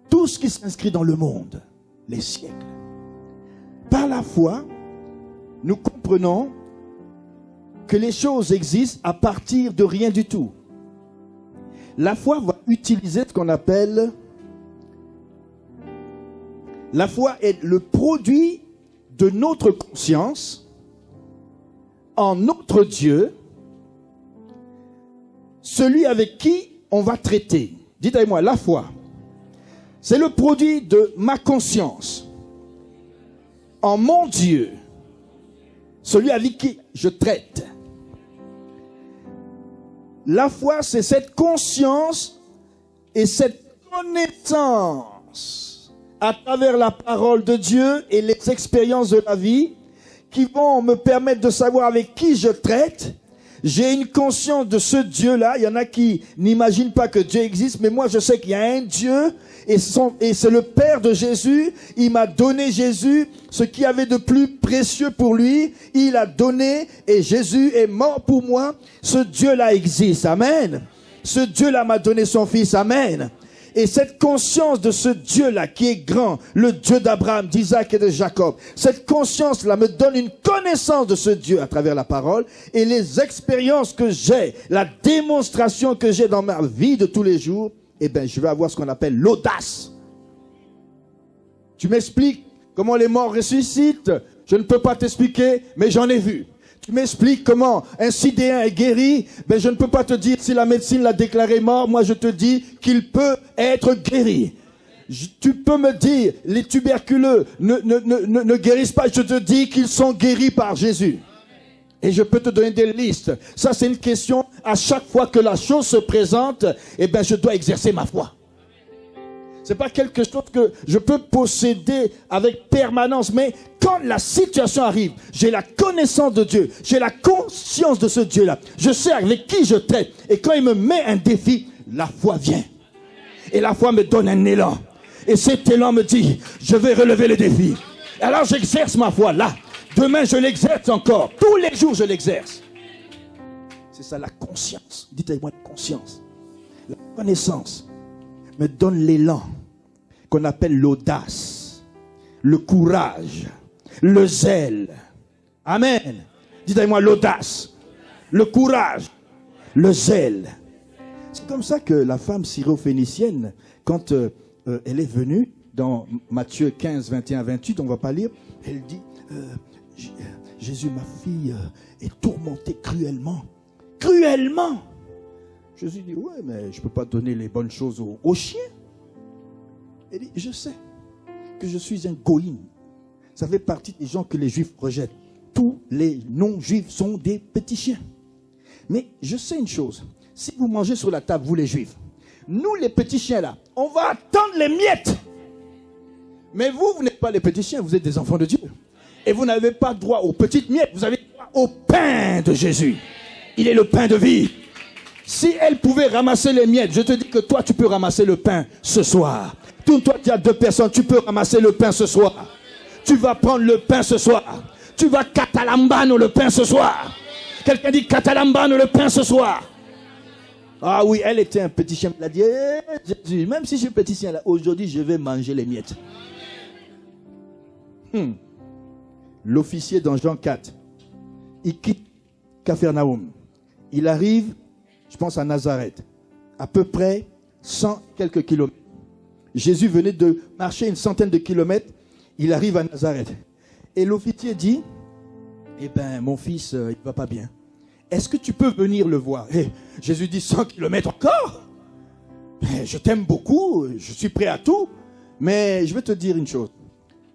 tout ce qui s'inscrit dans le monde, les siècles. Par la foi, nous comprenons que les choses existent à partir de rien du tout. La foi va utiliser ce qu'on appelle... La foi est le produit de notre conscience en notre Dieu, celui avec qui on va traiter. Dites avec moi, la foi, c'est le produit de ma conscience en mon Dieu, celui avec qui je traite. La foi, c'est cette conscience et cette connaissance à travers la parole de Dieu et les expériences de la vie qui vont me permettre de savoir avec qui je traite. J'ai une conscience de ce Dieu-là. Il y en a qui n'imaginent pas que Dieu existe, mais moi je sais qu'il y a un Dieu et c'est le Père de Jésus. Il m'a donné Jésus, ce qui avait de plus précieux pour lui. Il a donné et Jésus est mort pour moi. Ce Dieu-là existe. Amen. Ce Dieu-là m'a donné son Fils. Amen. Et cette conscience de ce Dieu-là qui est grand, le Dieu d'Abraham, d'Isaac et de Jacob, cette conscience-là me donne une connaissance de ce Dieu à travers la parole et les expériences que j'ai, la démonstration que j'ai dans ma vie de tous les jours, eh bien, je vais avoir ce qu'on appelle l'audace. Tu m'expliques comment les morts ressuscitent? Je ne peux pas t'expliquer, mais j'en ai vu. Tu m'expliques comment un sidéen est guéri? Ben, je ne peux pas te dire si la médecine l'a déclaré mort. Moi, je te dis qu'il peut être guéri. Tu peux me dire, les tuberculeux ne guérissent pas. Je te dis qu'ils sont guéris par Jésus. Et je peux te donner des listes. Ça, c'est une question. À chaque fois que la chose se présente, eh ben, je dois exercer ma foi. C'est pas quelque chose que je peux posséder avec permanence, mais quand la situation arrive, j'ai la connaissance de Dieu, j'ai la conscience de ce Dieu-là, je sais avec qui je traite, et quand il me met un défi, la foi vient. Et la foi me donne un élan. Et cet élan me dit, je vais relever le défi. Alors j'exerce ma foi là. Demain, je l'exerce encore. Tous les jours, je l'exerce. C'est ça la conscience. Dites-moi la conscience. La connaissance me donne l'élan qu'on appelle l'audace, le courage, le zèle. Amen. Dites-moi l'audace, le courage, le zèle. C'est comme ça que la femme syro-phénicienne, quand elle est venue dans Matthieu 15, 21, 28, on ne va pas lire, elle dit, Jésus, ma fille est tourmentée cruellement. Cruellement. Jésus dit, ouais, mais je ne peux pas donner les bonnes choses aux chiens. Elle dit, je sais que je suis un goïm. Ça fait partie des gens que les juifs rejettent. Tous les non-juifs sont des petits chiens. Mais je sais une chose. Si vous mangez sur la table, vous les juifs, nous les petits chiens là, on va attendre les miettes. Mais vous n'êtes pas les petits chiens, vous êtes des enfants de Dieu. Et vous n'avez pas droit aux petites miettes, vous avez droit au pain de Jésus. Il est le pain de vie. Si elle pouvait ramasser les miettes, je te dis que toi, tu peux ramasser le pain ce soir. Toi, tu as 2 personnes, tu peux ramasser le pain ce soir. Tu vas prendre le pain ce soir. Tu vas catalambano le pain ce soir. Quelqu'un dit catalambano le pain ce soir. Ah oui, elle était un petit chien. Elle a dit, Jésus, même si je suis petit chien, là, aujourd'hui, je vais manger les miettes. L'officier dans Jean 4, il quitte Capharnaüm. Il arrive, je pense, à Nazareth, à peu près 100 quelques kilomètres. Jésus venait de marcher une centaine de kilomètres. Il arrive à Nazareth. Et l'officier dit, eh bien, mon fils, il ne va pas bien. Est-ce que tu peux venir le voir? Et Jésus dit, 100 kilomètres encore? Je t'aime beaucoup, je suis prêt à tout. Mais je vais te dire une chose.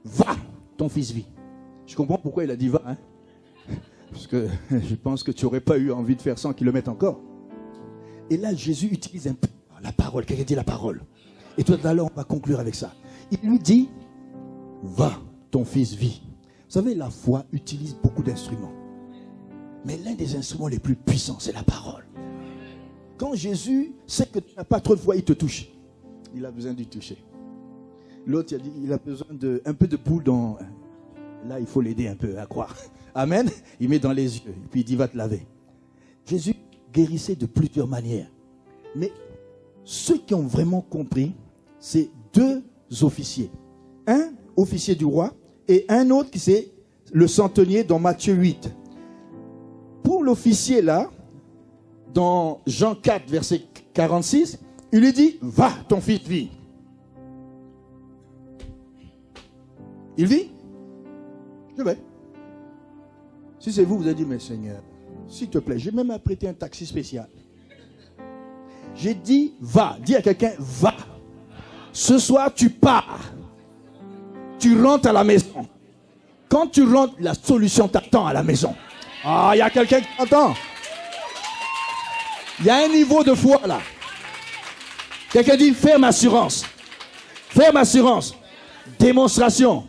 Va, ton fils vit. Je comprends pourquoi il a dit va. Hein? Parce que je pense que tu n'aurais pas eu envie de faire 100 kilomètres encore. Et là, Jésus utilise un peu la parole. Quelqu'un dit la parole. Et tout à l'heure, on va conclure avec ça. Il lui dit, va, ton fils vit. Vous savez, la foi utilise beaucoup d'instruments. Mais l'un des instruments les plus puissants, c'est la parole. Quand Jésus sait que tu n'as pas trop de foi, il te touche. Il a besoin d'y toucher. L'autre, il a dit, il a besoin d'un peu de boule dans... Là, il faut l'aider un peu à croire. Amen. Il met dans les yeux. Et puis il dit, va te laver. Jésus guérissait de plusieurs manières. Mais ceux qui ont vraiment compris, c'est 2 officiers. Un officier du roi et un autre qui c'est le centenier dans Matthieu 8. Pour l'officier là, dans Jean 4, verset 46, il lui dit, va, ton fils vit. Il vit? Je vais. Si c'est vous, vous avez dit, mais Seigneur, s'il te plaît, j'ai même apprêté un taxi spécial. J'ai dit, va. Dis à quelqu'un, va. Ce soir, tu pars. Tu rentres à la maison. Quand tu rentres, la solution t'attend à la maison. Ah, il y a quelqu'un qui t'entend. Il y a un niveau de foi là. Quelqu'un dit, ferme assurance. Ferme assurance. Démonstration.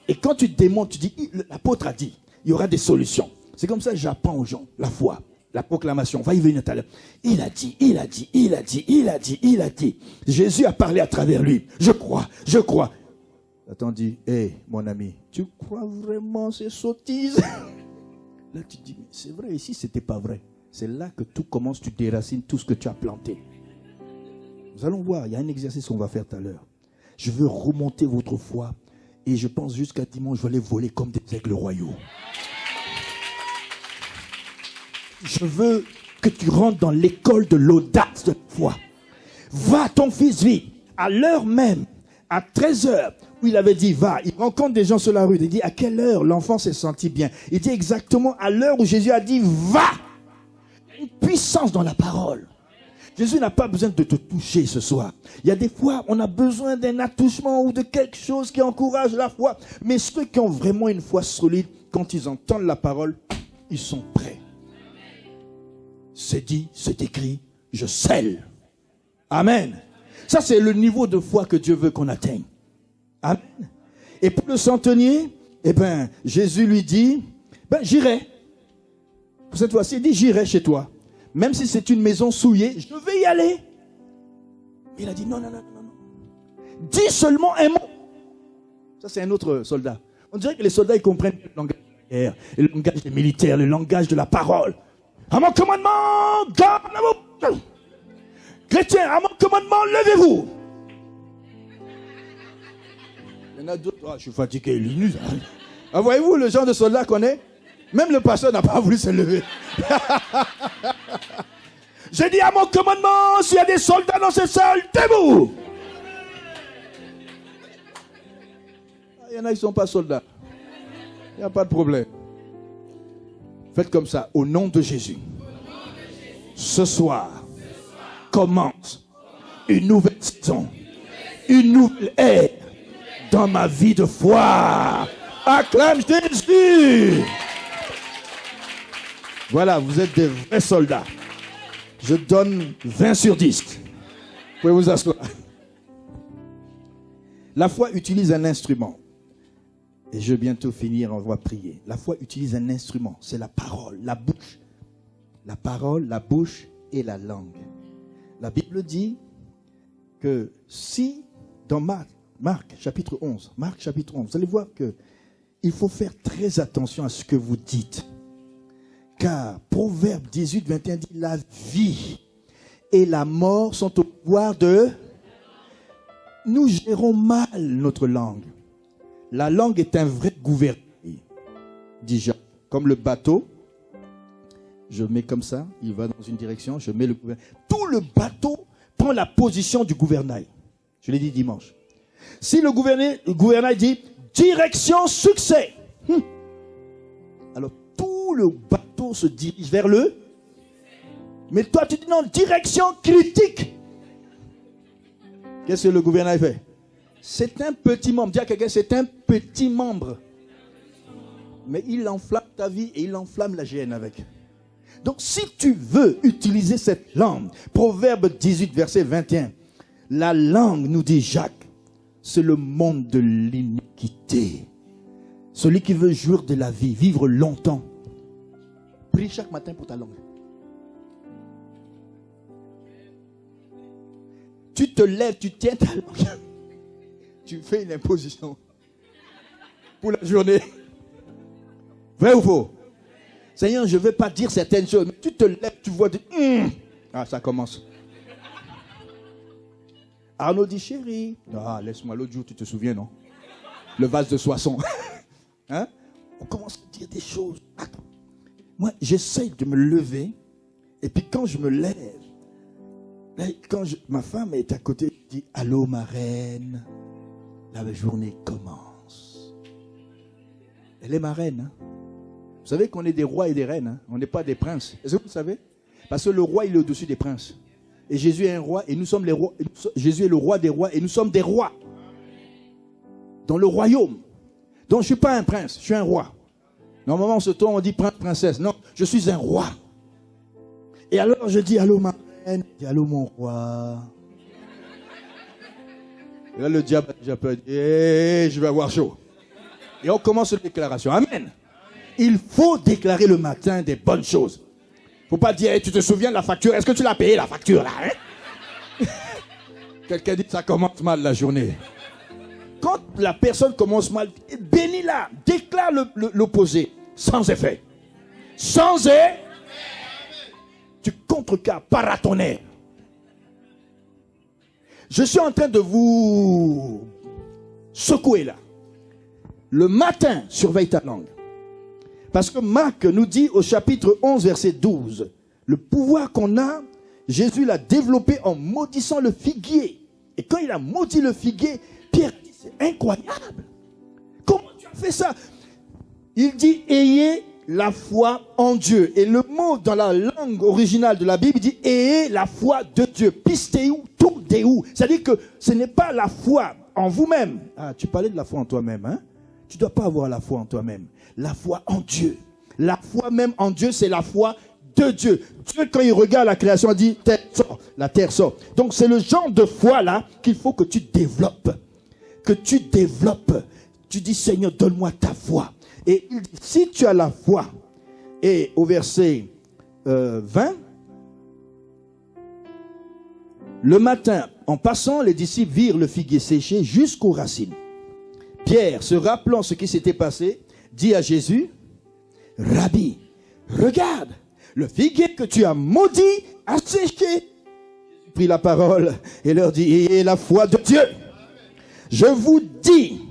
Et quand tu démontres, tu dis, l'apôtre a dit, il y aura des solutions. C'est comme ça que j'apprends aux gens la foi, la proclamation. Va y venir tout à l'heure. Il a dit, il a dit, il a dit, il a dit, il a dit. Jésus a parlé à travers lui. Je crois, je crois. Attends, dit, hé, mon ami, tu crois vraiment ces sottises? Là, tu dis, mais c'est vrai, ici, c'était pas vrai. C'est là que tout commence, tu déracines tout ce que tu as planté. Nous allons voir, il y a un exercice qu'on va faire tout à l'heure. Je veux remonter votre foi. Et je pense jusqu'à dimanche, je vais les voler comme des aigles royaux. Je veux que tu rentres dans l'école de l'audace de la foi. Va, ton fils vit. À l'heure même, à 13h, où il avait dit va, il rencontre des gens sur la rue. Il dit à quelle heure l'enfant s'est senti bien. Il dit exactement à l'heure où Jésus a dit va. Il y a une puissance dans la parole. Jésus n'a pas besoin de te toucher ce soir. Il y a des fois, on a besoin d'un attouchement ou de quelque chose qui encourage la foi. Mais ceux qui ont vraiment une foi solide, quand ils entendent la parole, ils sont prêts. C'est dit, c'est écrit, je scelle. Amen. Ça, c'est le niveau de foi que Dieu veut qu'on atteigne. Amen. Et pour le centenier, eh ben, Jésus lui dit, ben, j'irai. Pour cette fois-ci, il dit, j'irai chez toi. Même si c'est une maison souillée, je vais y aller. Il a dit non, non, non, non, non. Dis seulement un mot. Ça, c'est un autre soldat. On dirait que les soldats, ils comprennent le langage de la guerre, le langage des militaires, le langage de la parole. À mon commandement, gardez-vous. Chrétiens, à mon commandement, levez-vous. Il y en a d'autres. Oh, je suis fatigué. Ah, voyez-vous le genre de soldat qu'on est? Même le pasteur n'a pas voulu se lever. J'ai dit à mon commandement, s'il y a des soldats dans cette salle, debout. Il y en a qui ne sont pas soldats. Il n'y a pas de problème. Faites comme ça, au nom de Jésus. Ce soir, commence une nouvelle saison, une nouvelle ère dans ma vie de foi. Acclame Jésus. Voilà, vous êtes des vrais soldats. Je donne 20 sur 10. Vous pouvez vous asseoir. La foi utilise un instrument. Et je vais bientôt finir, on va prier. La foi utilise un instrument. C'est la parole, la bouche. La parole, la bouche et la langue. La Bible dit que si, dans Marc chapitre 11, vous allez voir que il faut faire très attention à ce que vous dites. Car Proverbe 18, 21 dit, la vie et la mort sont au pouvoir de... Nous gérons mal notre langue. La langue est un vrai gouvernail, dit Jacques. Comme le bateau, je mets comme ça, il va dans une direction, je mets le gouvernail. Tout le bateau prend la position du gouvernail. Je l'ai dit dimanche. Si le gouvernail dit direction succès, alors tout le bateau se dirige vers le... Mais toi tu dis non, direction critique. Qu'est-ce que le gouvernail fait? C'est un petit membre. Dis à quelqu'un, c'est un petit membre. Mais il enflamme ta vie et il enflamme la GN avec. Donc si tu veux utiliser cette langue, Proverbe 18, verset 21, la langue, nous dit Jacques, c'est le monde de l'iniquité. Celui qui veut jouir de la vie, vivre longtemps, prie chaque matin pour ta langue. Tu te lèves, tu tiens ta langue. Tu fais une imposition pour la journée. Vrai ou faux? Seigneur, je ne veux pas dire certaines choses, mais tu te lèves, tu vois, ah, ça commence. Arnaud dit, chérie, ah, laisse-moi, l'autre jour, tu te souviens, non? Le vase de Soissons. Hein? On commence à dire des choses. Attends. Moi, j'essaye de me lever, et puis quand je me lève, quand ma femme est à côté, je dis, allô, ma reine, la journée commence. Elle est ma reine, hein? Vous savez qu'on est des rois et des reines, hein? On n'est pas des princes. Est-ce que vous savez? Parce que le roi, il est au-dessus des princes. Et Jésus est un roi et nous sommes les rois. Jésus est le roi des rois et nous sommes des rois. Dans le royaume. Donc je ne suis pas un prince, je suis un roi. Normalement, on se tourne, on dit prince, princesse. Non, je suis un roi. Et alors je dis, allô ma reine, je dis, allô mon roi. Et là le diable a déjà peur, dit, je vais avoir chaud. Et on commence la déclaration. Amen. Il faut déclarer le matin des bonnes choses. Il ne faut pas dire, tu te souviens de la facture? Est-ce que tu l'as payé la facture là, hein? Quelqu'un dit, ça commence mal la journée. Quand la personne commence mal, bénis-la. Déclare l'opposé. Sans effet. Sans effet. Tu contrecarres paratonnerre. Je suis en train de vous secouer là. Le matin, surveille ta langue. Parce que Marc nous dit au chapitre 11, verset 12, le pouvoir qu'on a, Jésus l'a développé en maudissant le figuier. Et quand il a maudit le figuier, Pierre dit, c'est incroyable. Comment tu as fait ça? Il dit, ayez la foi en Dieu. Et le mot dans la langue originale de la Bible dit, ayez la foi de Dieu. Pistéou, tout déou. C'est-à-dire que ce n'est pas la foi en vous-même. Ah, tu parlais de la foi en toi-même, hein? Tu ne dois pas avoir la foi en toi-même. La foi en Dieu. La foi même en Dieu, c'est la foi de Dieu. Dieu, quand il regarde la création, il dit, terre sort, la terre sort. Donc, c'est le genre de foi-là qu'il faut que tu développes. Que tu développes. Tu dis, Seigneur, donne-moi ta foi. Et il dit, si tu as la foi, et au verset 20, le matin, en passant, les disciples virent le figuier séché jusqu'aux racines. Pierre, se rappelant ce qui s'était passé, dit à Jésus, Rabbi, regarde, le figuier que tu as maudit a séché. Il prit la parole et leur dit, ayez la foi de Dieu. Je vous dis,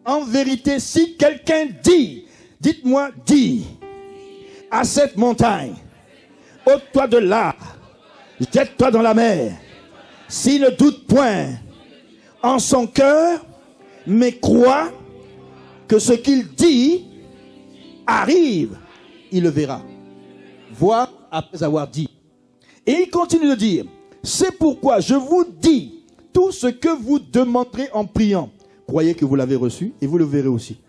en vérité, si quelqu'un dit, dites-moi, dis, à cette montagne, ôte-toi de là, jette-toi dans la mer. S'il ne doute point en son cœur, mais croit que ce qu'il dit arrive, il le verra. Voir après avoir dit. Et il continue de dire, c'est pourquoi je vous dis, tout ce que vous demanderez en priant, croyez que vous l'avez reçu et vous le verrez aussi.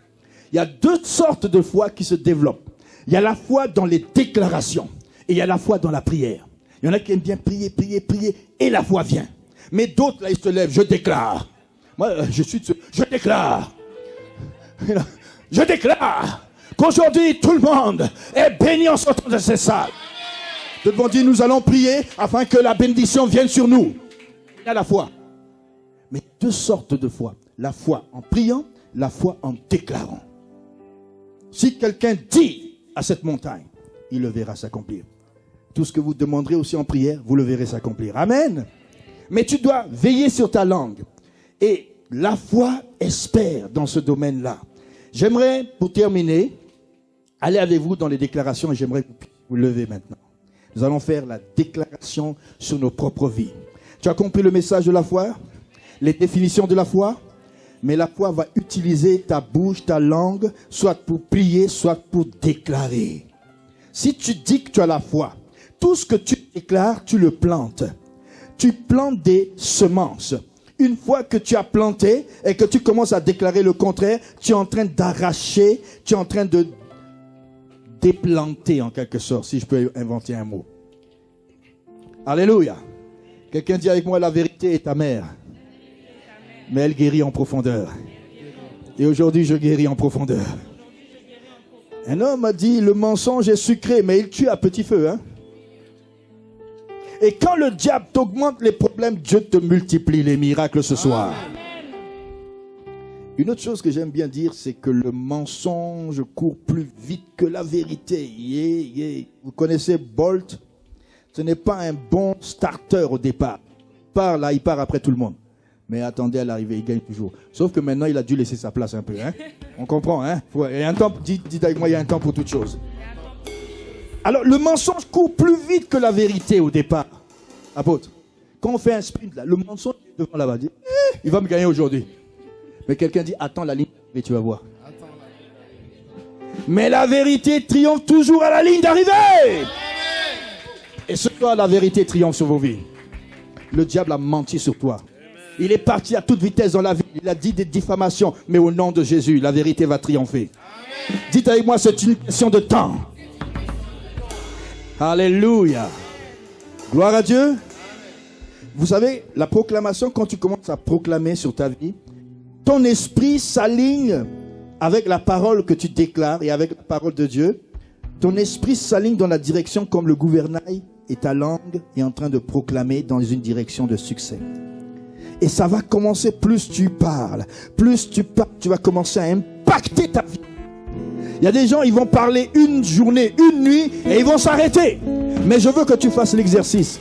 Il y a deux sortes de foi qui se développent. Il y a la foi dans les déclarations et il y a la foi dans la prière. Il y en a qui aiment bien prier, prier, prier et la foi vient. Mais d'autres, là, ils se lèvent, je déclare. Moi, je déclare. Je déclare qu'aujourd'hui, tout le monde est béni en sortant de ces salles. Nous devons dire, nous allons prier afin que la bénédiction vienne sur nous. Il y a la foi. Mais deux sortes de foi. La foi en priant, la foi en déclarant. Si quelqu'un dit à cette montagne, il le verra s'accomplir. Tout ce que vous demanderez aussi en prière, vous le verrez s'accomplir. Amen. Mais tu dois veiller sur ta langue. Et la foi espère dans ce domaine-là. J'aimerais, pour terminer, aller avec vous dans les déclarations et j'aimerais que vous puissiez vous lever maintenant. Nous allons faire la déclaration sur nos propres vies. Tu as compris le message de la foi? Les définitions de la foi? Mais la foi va utiliser ta bouche, ta langue, soit pour prier, soit pour déclarer. Si tu dis que tu as la foi, tout ce que tu déclares, tu le plantes. Tu plantes des semences. Une fois que tu as planté et que tu commences à déclarer le contraire, tu es en train d'arracher, tu es en train de déplanter en quelque sorte, si je peux inventer un mot. Alléluia. Quelqu'un dit avec moi, la vérité est amère, mais elle guérit en profondeur. Et aujourd'hui, je guéris en profondeur. Un homme a dit, le mensonge est sucré, mais il tue à petit feu. Hein? Et quand le diable t'augmente les problèmes, Dieu te multiplie les miracles ce soir. Une autre chose que j'aime bien dire, c'est que le mensonge court plus vite que la vérité. Vous connaissez Bolt? Ce n'est pas un bon starter au départ. Il part après tout le monde. Mais attendez à l'arrivée, il gagne toujours. Sauf que maintenant, il a dû laisser sa place un peu. Hein? On comprend, hein? Il y a un temps, dites avec moi, il y a un temps pour toute chose. Alors, le mensonge court plus vite que la vérité au départ. Apôtre, quand on fait un sprint, là, le mensonge est devant là-bas. Il va me gagner aujourd'hui. Mais quelqu'un dit, attends la ligne, et tu vas voir. Mais la vérité triomphe toujours à la ligne d'arrivée. Et ce soir, la vérité triomphe sur vos vies. Le diable a menti sur toi. Il est parti à toute vitesse dans la vie. Il a dit des diffamations. Mais au nom de Jésus, la vérité va triompher. Dites avec moi, c'est une question de temps. Alléluia. Gloire à Dieu. Vous savez, la proclamation, quand tu commences à proclamer sur ta vie, ton esprit s'aligne avec la parole que tu déclares et avec la parole de Dieu. Ton esprit s'aligne dans la direction comme le gouvernail et ta langue est en train de proclamer dans une direction de succès. Et ça va commencer, plus tu parles, tu vas commencer à impacter ta vie. Il y a des gens, ils vont parler une journée, une nuit et ils vont s'arrêter. Mais je veux que tu fasses l'exercice.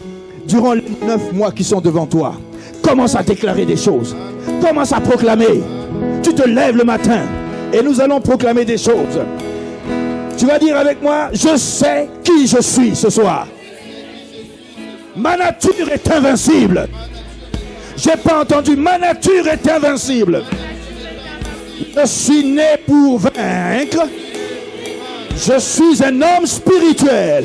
Durant les 9 mois qui sont devant toi, commence à déclarer des choses. Commence à proclamer. Tu te lèves le matin et nous allons proclamer des choses. Tu vas dire avec moi, je sais qui je suis ce soir. Ma nature est invincible. J'ai pas entendu, ma nature est invincible. Je suis né pour vaincre. Je suis un homme spirituel.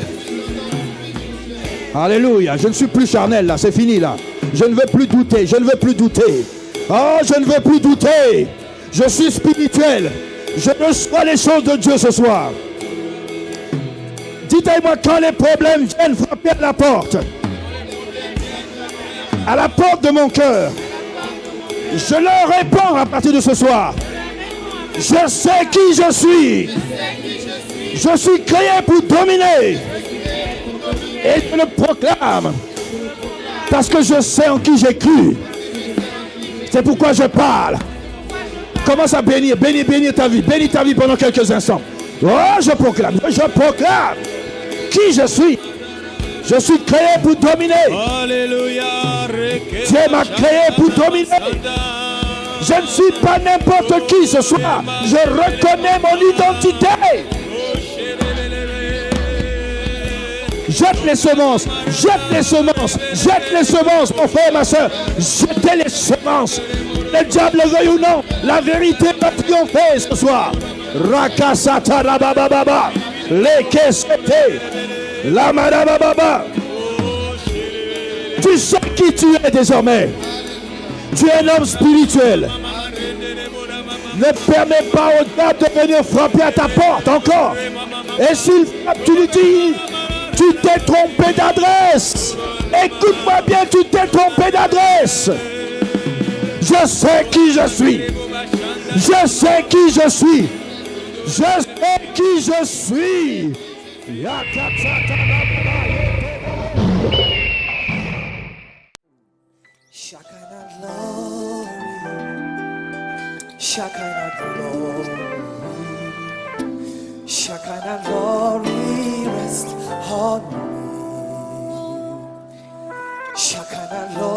Alléluia. Je ne suis plus charnel là, c'est fini là. Je ne veux plus douter, je ne veux plus douter. Oh, je ne veux plus douter. Je suis spirituel. Je reçois les choses de Dieu ce soir. Dites-moi quand les problèmes viennent frapper à la porte de mon cœur. Je leur réponds à partir de ce soir. Je sais qui je suis. Je suis créé pour dominer. Et je le proclame. Parce que je sais en qui j'ai cru. C'est pourquoi je parle. Commence à bénir ta vie. Bénis ta vie pendant quelques instants. Oh, je proclame qui je suis. Je suis créé pour dominer. Alléluia. Dieu m'a créé pour dominer. Je ne suis pas n'importe qui ce soir. Je reconnais mon identité. Jette les semences, mon frère et ma soeur. Jetez les semences. Le diable le veuille ou non, la vérité va triompher ce soir. Rakasata rabababa, lekesete, la marababa. Tu sais qui tu es désormais. Tu es un homme spirituel. Ne permets pas au diable de venir frapper à ta porte encore. Et s'il frappe, tu lui dis, tu t'es trompé d'adresse. Écoute-moi bien, tu t'es trompé d'adresse. Je sais qui je suis. Je sais qui je suis. Je sais qui je suis. Shekinah glory, Shekinah glory, rest on me. Shekinah glory.